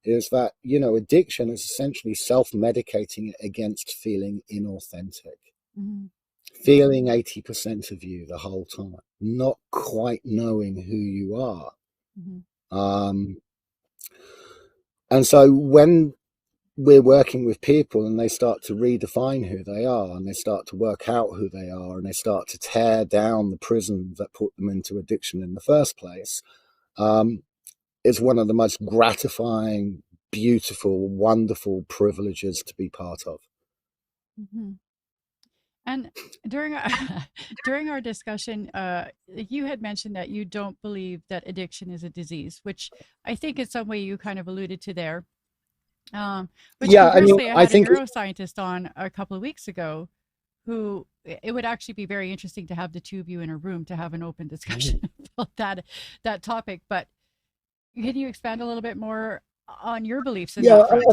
is that, you know, addiction is essentially self-medicating against feeling inauthentic, feeling 80% of you the whole time, not quite knowing who you are. And so when we're working with people and they start to redefine who they are, and they start to work out who they are, and they start to tear down the prison that put them into addiction in the first place, it's one of the most gratifying, beautiful, wonderful privileges to be part of. And during our, during our discussion, you had mentioned that you don't believe that addiction is a disease, which I think in some way you kind of alluded to there. Which Yeah, I mean, conversely, I I had a think, neuroscientist on a couple of weeks ago who it would actually be very interesting to have the two of you in a room to have an open discussion about that topic. But can you expand a little bit more on your beliefs in yeah, that front?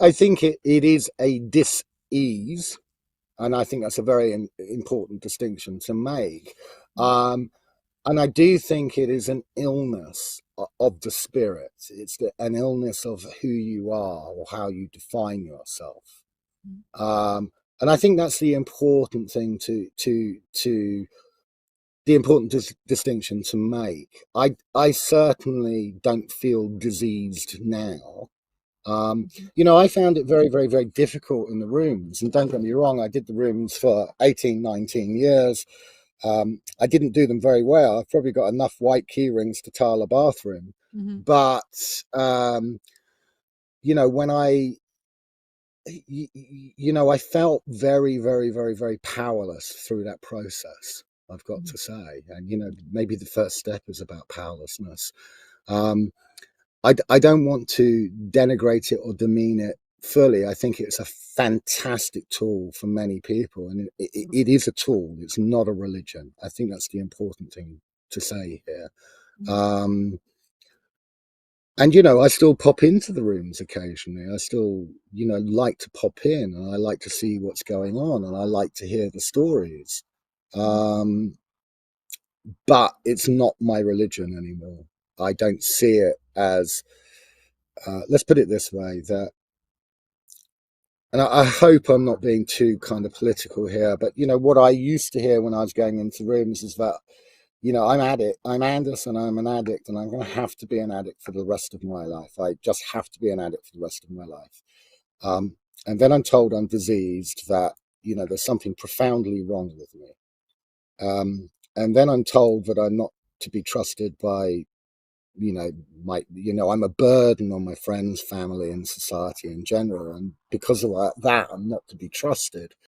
I think it is a dis-ease, and I think that's a very important distinction to make. And I do think it is an illness of the spirit. It's an illness of who you are or how you define yourself. And I think that's the important thing the important distinction to make. I certainly don't feel diseased now. You know, I found it very, very, very difficult in the rooms. And don't get me wrong, I did the rooms for 18, 19 years. I didn't do them very well. I've probably got enough white key rings to tile a bathroom. But, you know, when I felt very, very, very, very powerless through that process, I've got to say. And, you know, maybe the first step is about powerlessness. I don't want to denigrate it or demean it fully. I think it's a fantastic tool for many people, and it is a tool. It's not a religion. I think that's the important thing to say here. And, you know, I still pop into the rooms occasionally. I still, you know, like to pop in, and I like to see what's going on, and I like to hear the stories. But it's not my religion anymore. I don't see it as, let's put it this way, that, and I hope I'm not being too kind of political here, but, you know, what I used to hear when I was going into rooms is that, you know, I'm Anderson, I'm an addict, and I'm going to have to be an addict for the rest of my life. I just have to be an addict for the rest of my life. And then I'm told I'm diseased, that, you know, there's something profoundly wrong with me. And then I'm told that I'm not to be trusted by, you know, I'm a burden on my friends, family, and society in general. And because of that, I'm not to be trusted.